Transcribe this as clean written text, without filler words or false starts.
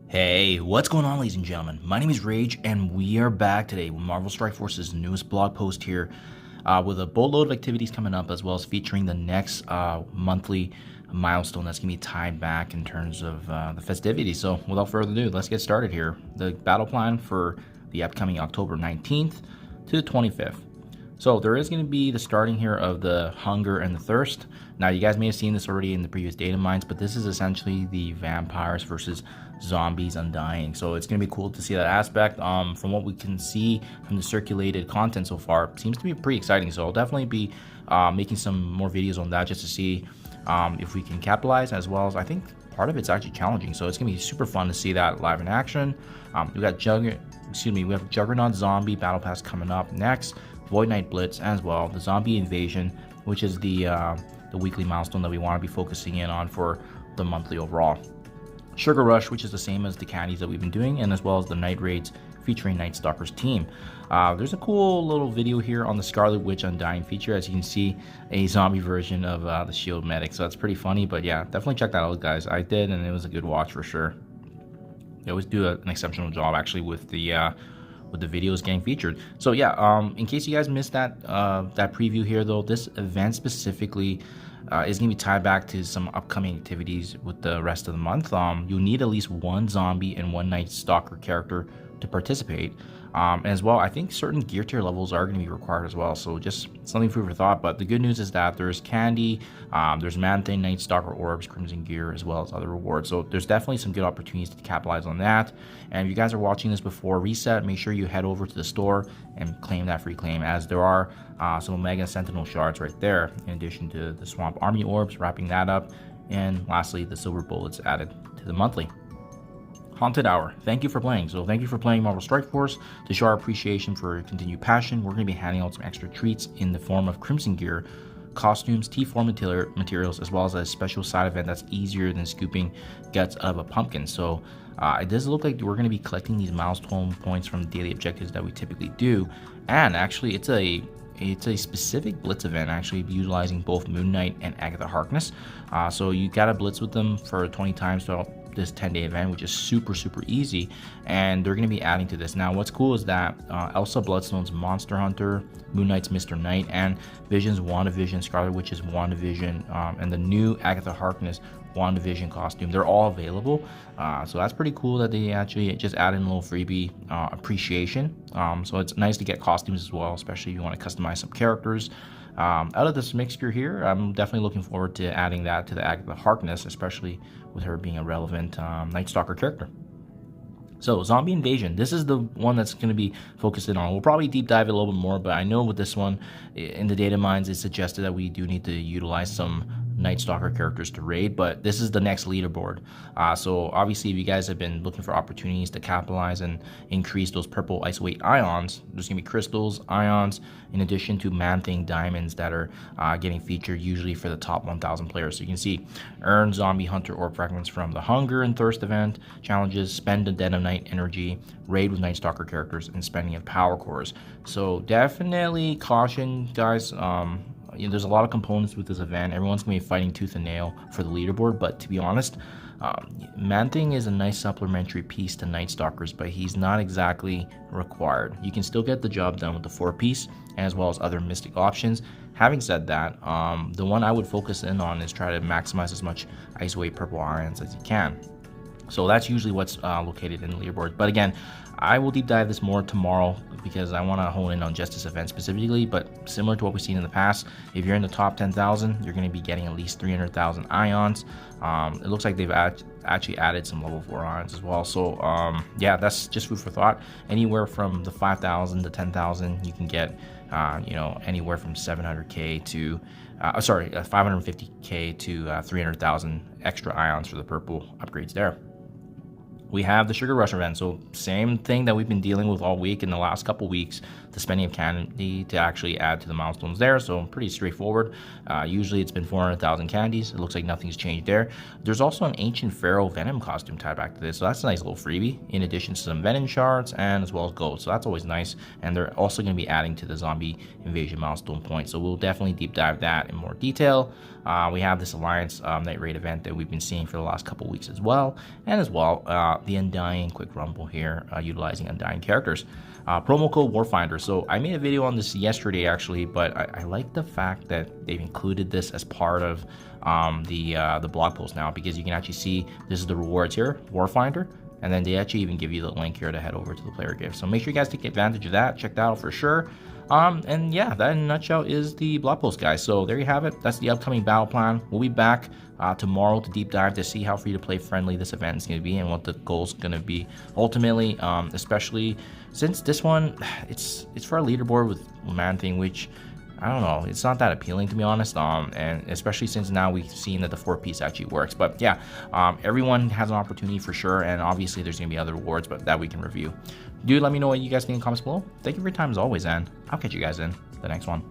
Hey, what's going on, ladies and gentlemen? My name is Rage, and we are back today with Marvel Strike Force's newest blog post here with a boatload of activities coming up, as well as featuring the next monthly milestone that's going to be tied back in terms of the festivities. So without further ado, let's get started here. The battle plan for the upcoming October 19th to the 25th. So there is going to be the starting here of the Hunger and the Thirst. Now, you guys may have seen this already in the previous data mines, but this is essentially the vampires versus zombies undying. So it's going to be cool to see that aspect. From what we can see from the circulated content so far, it seems to be pretty exciting. So I'll definitely be making some more videos on that just to see if we can capitalize, as well as I think part of it's actually challenging. So it's going to be super fun to see that live in action. We have Juggernaut Zombie Battle Pass coming up next. Void Knight Blitz as well, the Zombie Invasion, which is the weekly milestone that we want to be focusing in on for the monthly overall. Sugar Rush, which is the same as the candies that we've been doing, and as well as the Night Raids featuring Night Stalker's team. There's a cool little video here on the Scarlet Witch Undying feature. As you can see, a zombie version of the Shield Medic, so that's pretty funny. But yeah, definitely check that out, guys. I did, and it was a good watch for sure. They always do an exceptional job actually with the videos getting featured. So yeah, in case you guys missed that preview here, though, this event specifically is going to be tied back to some upcoming activities with the rest of the month. You'll need at least one zombie and one Night Stalker character to participate. And as well, I think certain gear tier levels are going to be required as well, so just something food for thought. But the good news is that there's candy, there's Man-Thing, Night Stalker orbs, Crimson gear, as well as other rewards. So there's definitely some good opportunities to capitalize on that. And if you guys are watching this before reset, make sure you head over to the store and claim that free claim, as there are some Omega Sentinel Shards right there, in addition to the Swamp Army orbs, wrapping that up. And lastly, the silver bullets added to the monthly. Haunted Hour, thank you for playing. So thank you for playing Marvel Strike Force. To show our appreciation for your continued passion, we're going to be handing out some extra treats in the form of Crimson gear, costumes, T4 materials, as well as a special side event that's easier than scooping guts out of a pumpkin. So it does look like we're going to be collecting these milestone points from the daily objectives that we typically do. And actually, it's a specific blitz event, actually utilizing both Moon Knight and Agatha Harkness. So you gotta blitz with them for 20 times throughout this 10-day event, which is super easy, and they're going to be adding to this. Now what's cool is that Elsa Bloodstone's Monster Hunter, Moon Knight's Mr. Knight, and Vision's WandaVision, Scarlet Witch's WandaVision, and the new Agatha Harkness WandaVision costume, they're all available. So that's pretty cool that they actually just add in a little freebie appreciation. So it's nice to get costumes as well, especially if you want to customize some characters. Out of this mixture here, I'm definitely looking forward to adding that to the Agatha Harkness, especially with her being a relevant Night Stalker character. So Zombie Invasion, this is the one that's going to be focused in on. We'll probably deep dive it a little bit more, but I know with this one, in the data mines, it's suggested that we do need to utilize some Night Stalker characters to raid, but this is the next leaderboard. So obviously, if you guys have been looking for opportunities to capitalize and increase those purple ice weight ions, there's gonna be crystals, ions, in addition to Man-Thing diamonds that are getting featured usually for the top 1,000 players. So you can see, earn Zombie Hunter orb fragments from the Hunger and Thirst event challenges, spend a Dead of Night energy, raid with Night Stalker characters, and spending of power cores. So definitely caution, guys. There's a lot of components with this event. Everyone's going to be fighting tooth and nail for the leaderboard, but to be honest, Man-Thing is a nice supplementary piece to Night Stalkers, but he's not exactly required. You can still get the job done with the 4-piece, as well as other mystic options. Having said that, the one I would focus in on is try to maximize as much ice weight purple ions as you can. So that's usually what's located in the leaderboard. But again, I will deep dive this more tomorrow because I want to hone in on just this event specifically. But similar to what we've seen in the past, if you're in the top 10,000, you're going to be getting at least 300,000 ions. It looks like they've actually added some level 4 ions as well. So yeah, that's just food for thought. Anywhere from the 5,000 to 10,000, you can get anywhere from 700k to 550k to 300,000 extra ions for the purple upgrades there. We have the Sugar Rush event, so same thing that we've been dealing with all week in the last couple weeks, the spending of candy to actually add to the milestones there, so pretty straightforward. Usually it's been 400,000 candies. It looks like nothing's changed there. There's also an Ancient Pharaoh Venom costume tied back to this, so that's a nice little freebie, in addition to some Venom shards and as well as gold, so that's always nice. And they're also going to be adding to the Zombie Invasion milestone point, so we'll definitely deep dive that in more detail. We have this Alliance Night Raid event that we've been seeing for the last couple weeks as well, and as well the Undying Quick Rumble here, utilizing Undying characters. Promo code Warfinder. So I made a video on this yesterday actually, but I like the fact that they've included this as part of the blog post now, because you can actually see this is the rewards here, Warfinder, and then they actually even give you the link here to head over to the player gift. So make sure you guys take advantage of that. Check that out for sure. And yeah, that in a nutshell is the blog post, guys. So there you have it. That's the upcoming battle plan. We'll be back tomorrow to deep dive to see how free-to-play friendly this event is going to be and what the goal is going to be ultimately, especially since this one, it's for a leaderboard with Man Thing, which I don't know, it's not that appealing to be honest, and especially since now we've seen that the 4-piece actually works. But yeah, everyone has an opportunity for sure, and obviously there's gonna be other rewards, but that we can review. Do let me know what you guys think in the comments below. Thank you for your time as always, and I'll catch you guys in the next one.